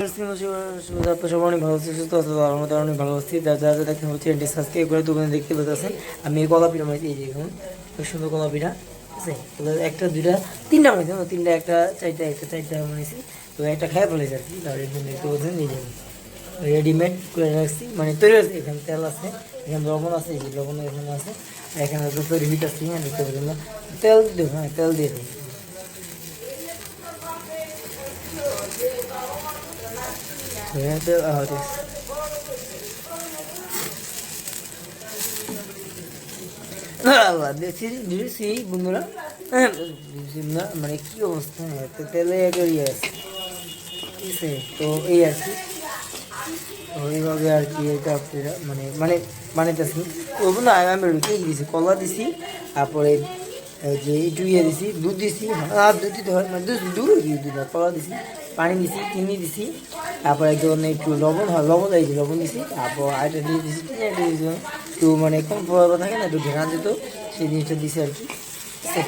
সবাই অনেক ভালো আছি, সুস্থ আছে, আমাদের অনেক ভালো আছি। যা যা যা দেখতে হচ্ছে চ্যানেলটি সাবস্ক্রাইব করে দোকানে দেখতে পাচ্ছেন। আমি এই কলা পিঠা বানাইছি, এই যে এখন খুব সুন্দর কলা পিঠা, ঠিক আছে। একটা দুইটা তিনটা বানিয়েছি, তিনটা একটা চারটা বানিয়েছি। তো একটা খাই ফেলেছি আর কি, তাহলে দেখতে পাচ্ছেন এই যে রেডিমেড করে রাখছি, মানে তৈরি আছে। এখানে তেল আছে, এখানে লবণ আছে, এই যে লবণ এখানে আছে, এখানে তো তৈরি হইতে আসছি। হ্যাঁ, দেখতে পাচ্ছেন না, তেল দিয়ে, হ্যাঁ তেল দিয়ে আল্লাহ দেখছি বন্ধুরা, হ্যাঁ না মানে কি অবস্থা, তেলে একটা ইয়ে আছে, ঠিক আছে। তো এই আর কি, ওইভাবে আর কি এটা মানে মানে বানাইতেছি। তো বন্ধু আমি রুটি দিছি, কলা দিছি, তারপরে এই যে একটু ইয়ে দিছি, দুধ দিছি, দুধ দিতে হয় মানে দুধ কলা দিছি, পানি দিছি, চিনি দিছি, তারপর একজন একটু লবণ, হয় লবণ এই যে লবণ দিছি, তারপর আরেকটা দিয়ে দিছি, একটা দিয়েছি একটু মানে কম পড়া থাকে না, একটু ঘেরা যেত, সেই জিনিসটা দিছি আর কি।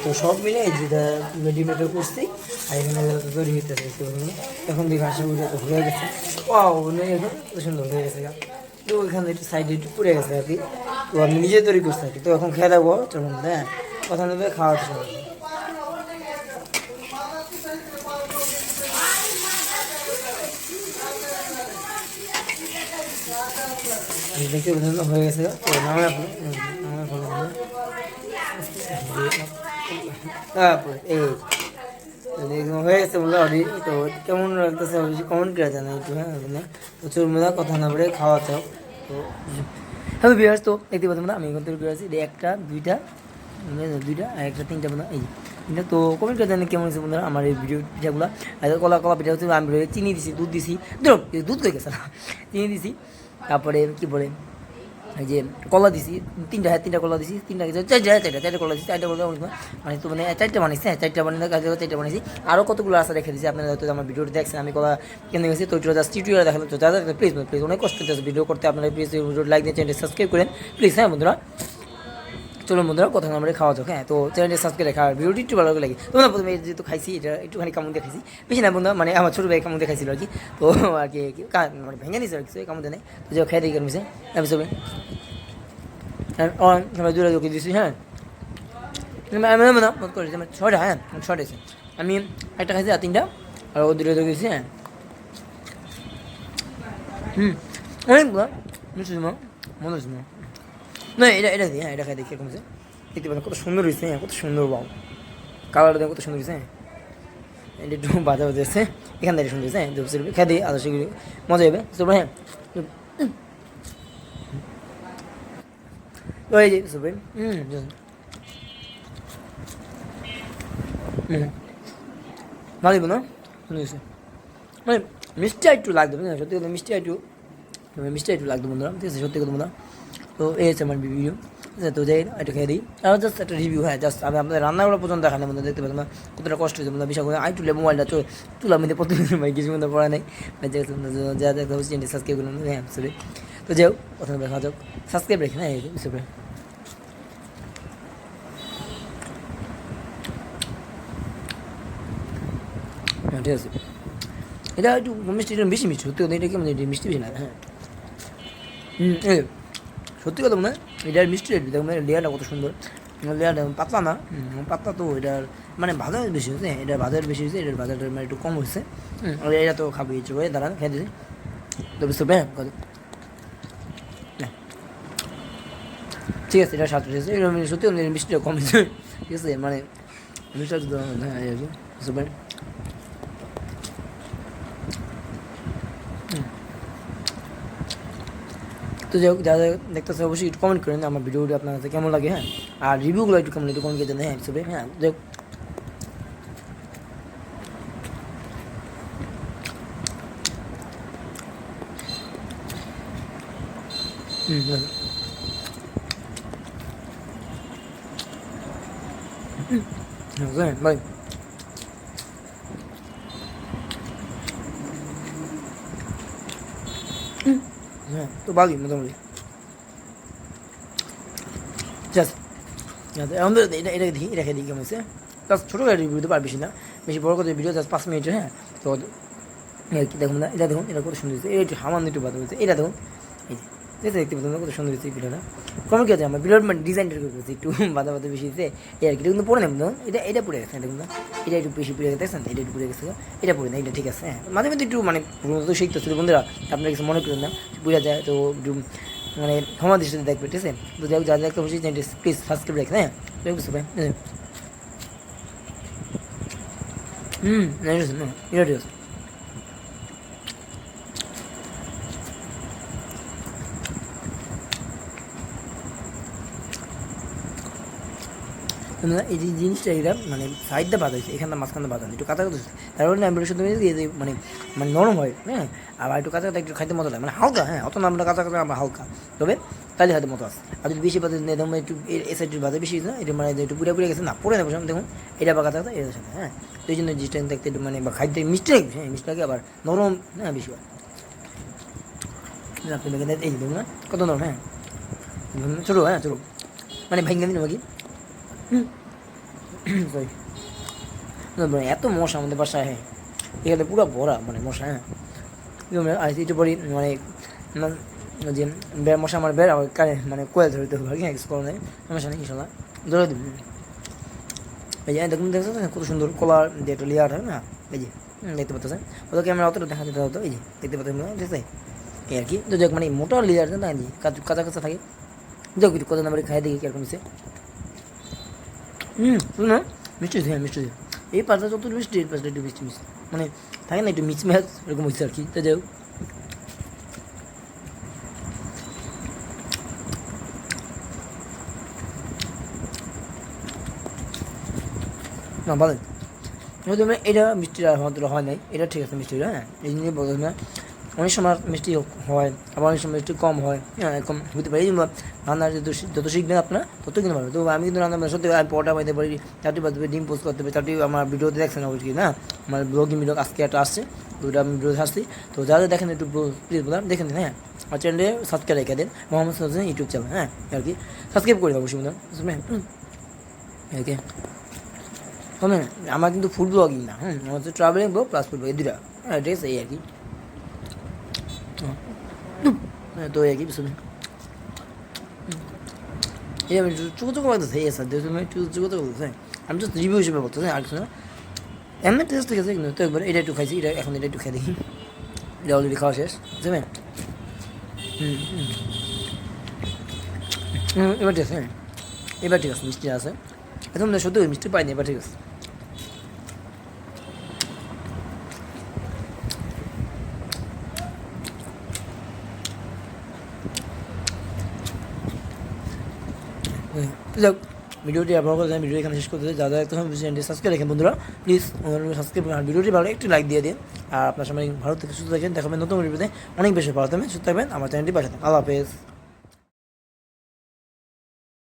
তো সব মিলে যেটা রেডিমেডও করছি, আর এখানে তৈরি হইতেছে। তো এখন দেখে হাসি উঠে তো হয়ে গেছে, ও এখন সুন্দর হয়ে গেছে। তো ওইখানে একটু সাইডে একটু পড়ে গেছে আর কি, তো আমি নিজে তৈরি করছি আর কি। তো এখন খেয়ে দেবো, চলুন হ্যাঁ কথা নেবে, খাওয়াতে সময় দেখতে পছন্দ হয়ে গেছে। তো নামে তারপরে এই হয়ে গেছে বলে অলরেডি। তো কেমন লাগতেছে অবশ্যই কমেন্ট করে জানাই একটু, হ্যাঁ প্রচুর মজা, কথা না বলে খাওয়া চাও। তো হ্যালো বিহার, তো দেখতে পাচ্ছেন না আমি এখন তৈরি করে আছি একটা দুইটা আর একটা তিনটা বন্ধু, এই তিনটা। তো কমেন্ট করে জানেন কেমন হয়েছে বন্ধুরা আমার এই ভিডিও পিঠাগুলো। কলা কলা পিঠা হচ্ছে আমি চিনি দিছি, দুধ দিছি, দুধ হয়ে গেছে না, চিনি দিছি, তারপরে কী বলে এই যে কলা দিছি তিনটা কলা দিছি, চারটা কলা দিছি, চারটা কলা মানে তো মানে চারটা বানিয়েছি, হ্যাঁ চারটা বানিয়ে চারটা বানিয়েছি। আরও কতগুলো আশা রেখে দিয়েছি, আপনারা হয়তো আমার ভিডিওটি দেখছেন আমি কলা কেন গেছি। তো জাস্ট টিউটোরিয়াল দেখালাম। তো যারা প্লিজ অনেক কষ্ট হচ্ছে ভিডিও করতে, আপনারা প্লিজ ভিডিও লাইক দিয়ে চ্যানেলটি সাবস্ক্রাইব করেন প্লিজ, হ্যাঁ বন্ধুরা। চলো বন্ধুরা কথা আমরা খাওয়া যাক, হ্যাঁ তো চ্যানেলটি সাবস্ক্রাইব রাখা, আর ভিডিওটি একটু ভালো লাগে। তোমরা প্রথমে যেহেতু খাইছি, এটা একটুখানি কামড় দিয়ে খাইছি, বেশি না বন্ধু, মানে আমার ছোটো ভাই কামড় দিয়ে খাইছিল আর কি। তো আর কি মানে ভেঙে নিয়েছে আর কিছু, কামড় দিয়ে নেই। তো যে খেয়ে দিয়ে কেমন আমি সবাই সবাই দূরে ঢুকে দিয়েছি, হ্যাঁ মত করেছি আমার ছটা, হ্যাঁ ছটা আছে, আমি একটা খাইছি আর তিনটা, আর ও দূরে ঢুকে দিয়েছি, হ্যাঁ অনেকগুলো মিষ্টি মনে হচ্ছে না, এটা দিই, হ্যাঁ এটা খাই দেখি কমছে, দেখতে পাচ্ছেন কত সুন্দর হয়েছে, হ্যাঁ কত সুন্দর, বাউ কালারটা কত সুন্দর হয়েছে, হ্যাঁ এটা একটু বাজা বাজে এখান থেকে সুন্দর হয়েছে, হ্যাঁ দুপুর খেয়ে দিই আদা সেগুলি মজা হবে। তো হ্যাঁ ওই যে সুপে ভালো না শুনেছি, মানে মিষ্টি একটু লাগবে, সত্যি কথা মিষ্টি একটু লাগবে বন্ধুরা, ঠিক আছে সত্যি কথা বন্ধুরা। তো এই হচ্ছে আমার ভিডিও, ঠিক আছে। তো যাই একটু খেয়ে দিই, আর জাস্ট একটা রিভিউ, হ্যাঁ জাস্ট আমি আপনাদের রান্নাগুলো পর্যন্ত দেখানোর মধ্যে দেখতে পাচ্ছি কতটা কষ্ট হয়েছে বন্ধুরা, বিশাল করে আই তুলে মোবাইলটা তুলার মধ্যে প্রতিদিন ভাই কিছু মধ্যে পড়া নেই, যা দেখতে হচ্ছে চ্যানেলটি সাবস্ক্রাইব করুন, হ্যাঁ সরি। তো যাও প্রথমে দেখা যাক, সাবস্ক্রাইব রেখে, হ্যাঁ সরি। হ্যাঁ ঠিক আছে, এটা একটু মিষ্টি, এটা বেশি মিষ্টি সত্যি কথা, এটা কেমন মিষ্টি বেশি না, হ্যাঁ সত্যি কথা মনে হয় এটার মিষ্টি রেট দেখুন, লেয়ারটা কত সুন্দর, লেয়ারটা পাতলা না, পাতলা তো এটার মানে বাজার বেশি হয়েছে, এটার বাজার বেশি হয়েছে, এটার বাজারটা মানে একটু কম হয়েছে, আর এটা তো খাবি ইচ্ছে করে দাঁড়ান খেয়ে দিয়েছি। তো বুঝতে হ্যাঁ ঠিক আছে, এটা স্বাদ হয়েছে, এটা সত্যি মিষ্টিটা কম হয়েছে, ঠিক আছে মানে মিষ্টিটা হ্যাঁ বুঝতে পারেন। তো যাই হোক যারা দেখতেছে অবশ্যই একটু কমেন্ট করেন আমার ভিডিওটি আপনার কাছে কেমন লাগে, হ্যাঁ আর রিভিউগুলো একটু কেমন একটু কমেন্ট করে জানেন, হ্যাঁ হিসেবে, হ্যাঁ যাই হোক বাই। হ্যাঁ তো ভালোই মোটামুটি, জাস্ট আমাদের এটা দেখি, রেখে দিই কেমন হয়েছে, জাস্ট ছোটো রিভিউ দিতে পারবেছি না, বেশি বড় করে ভিডিও জাস্ট 5 মিনিটের, হ্যাঁ তো এই আর কি দেখুন না, এটা দেখুন, এটা কত সুন্দর হয়েছে, এটা একটু সামান্য একটু বাদ হয়েছে, এটা দেখুন, এই যে দেখতে পাচ্ছেন কত সুন্দর হয়েছে এই ভিডিওটা। কমেন্ট কি আছে আমার ভিডিওর মানে ডিজাইনটা করতেছে একটু বাদা বাদা বেশি হয়েছে এই আর কি। এটা কিন্তু পড়ে নেব দেখুন, এটা পড়ে গেছে দেখুন না, এটা একটু বেশি পড়ে গেছে দেখছেন, এটা একটু পড়ে গেছে, এটা পড়ে না, এটা ঠিক আছে। হ্যাঁ মাঝে মধ্যে একটু মানে পুরোনো তো শিখতেছিল বন্ধুরা, আপনারা কিছু মনে করেন না, বোঝা যায় তো একটু মানে ক্ষমা দৃষ্টিতে দেখবে, ঠিক আছে। তো যাই হোক যা দেখতে বসে প্লিজ সাবস্ক্রাইব রাখেন, হ্যাঁ বুঝতে পারেন। এটা ঠিক আছে। এই যে জিনিসটা এটা মানে সাইডটা বাদ হয়েছে, এখানটা মাঝখানটা বাদ হয়েছে, একটু কাঁচা কাঁচা, তারপরে না বেরোর সাথে মানে মানে নরম হয়, হ্যাঁ আবার একটু কাঁচা কাঁচা একটু খাইতে মতো লাগে, মানে হালকা, হ্যাঁ অত না আমরা কাঁচা কাঁচা আমরা হালকা, তবে তাহলে হয়তো মতো আছে। আর যদি বেশি বাদে একদম একটু এই সাইডের বাদে বেশি না, এটা মানে একটু পুড়ে পুড়ে গেছে না, পড়ে নেবো দেখুন, এটা বা কাঁচা কাঁচা এটার সাথে, হ্যাঁ তো এই জন্য জিনিসটা দেখতে একটু মানে বা খাইতে মিষ্টি লাগবে, হ্যাঁ মিষ্টি লাগে আবার নরম, হ্যাঁ বেশি হয় আপনি এই দেখুন না কত নরম, হ্যাঁ ছোটো, হ্যাঁ ছোটো মানে ভেঙে দিন বাকি। সরি এত মশা আমাদের বাসায়, হ্যাঁ এখানে পুরো ভরা মানে মশা, হ্যাঁ আর একটু পরই মানে যে মশা আমার বের আমার মানে কোয়েল ধরতে হবে আর কি, কিছু করার নেই, সমস্যা নেই ইনশাল্লাহ ধরে দেবেন। এই যে দেখুন দেখছেন কত সুন্দর কলার যে একটা লেয়ার হয় না, এই যে দেখতে পাচ্ছেন, ওটা ক্যামেরা অতটা দেখা যেতে হতো, এই যে দেখতে পাচ্ছেন ঠিক আছে এই আর কি। তো যাক মানে মোটা লেয়ার না কাঁচা কাঁচা থাকে, যাক একটু কত নাম্বারে খাই দেখি কিরকম হচ্ছে। শুনুন মিষ্টি, হ্যাঁ মিষ্টি, এই পাঁচটা যত মিষ্টি এই পাঁচটা একটু মিষ্টি মিষ্টি মানে থাকে না একটু মিক্স ম্যাচ এরকম হচ্ছে আর কি। তো যাই হোক না বলেন যেহেতু এটা মিষ্টিটা আমাদের হয় নাই, এটা ঠিক আছে মিষ্টিটা, হ্যাঁ এই জন্য বলতে না অনেক সময় মিষ্টি হয় আবার অনেক সময় মিষ্টি কম হয়, হ্যাঁ এরকম হতে পারে। রান্না যত শিখবেন আপনারা তত কিন্তু ভালো। তো আমি কিন্তু রান্না সত্যি আমি পরোটা বানাতে পারি, চারটি বানাতে পারি, ডিম পোস্ট করতে পারি, চারটি আমার ভিডিওতে দেখছেন অবশ্যই না, আমার ব্লগিং ভিডিও আজকে একটা আসছে, তো ওটা আমি ভিডিওতে আসছি, তো যারা দেখেন একটু প্লিজ বললাম দেখেন দিন, হ্যাঁ আমার চ্যানেলে সাবস্ক্রাইব রেখে দেন, মোহাম্মদ হোসেন ইউটিউব চ্যানেল, হ্যাঁ আর কি সাবস্ক্রাইব করে অবশ্যই বললাম ওকে। শোনেন আমার কিন্তু ফুড ব্লগিং না, আমার হচ্ছে travelling blog plus food blog এই দুটা, হ্যাঁ ঠিক আছে এই আর কি। হ্যাঁ তো এই কি শুনে এই আমি চুকো চুকো লাগতেছে এই স্যার দেখুন একটু চুকো চুকো লাগতেছে, আমি জাস্ট রিভিউ হিসেবে বলতেছি আর কিছু না, এমনি টেস্ট ঠিক আছে কিন্তু তো একবার এটা একটু খাইছি, এটা এখন এটা একটু খেয়ে দেখি, এটা অলরেডি খাওয়া শেষ বুঝলেন। এবার ঠিক আছে, হ্যাঁ এবার ঠিক আছে মিষ্টি আছে, এখন সত্যি মিষ্টি পাইনি, এবার ঠিক আছে। যাক ভিডিওটি আপনার কাছে ভিডিও এখানে শেষ করতে চাই, যারা একটু চ্যানেলটি সাবস্ক্রাইব রাখেন বন্ধুরা প্লিজ সাবস্ক্রাইব আর ভিডিওটি ভালো একটু লাইক দিয়ে দিন। আর আপনার সময় ভালো থেকে সুস্থ থাকেন, দেখাবেন নতুন ভিডিওতে অনেক বেশি ভালো থাকবেন, সুস্থ থাকবেন, আমার চ্যানেলটি পাঠাতেন। আল্লাহ হাফেজ।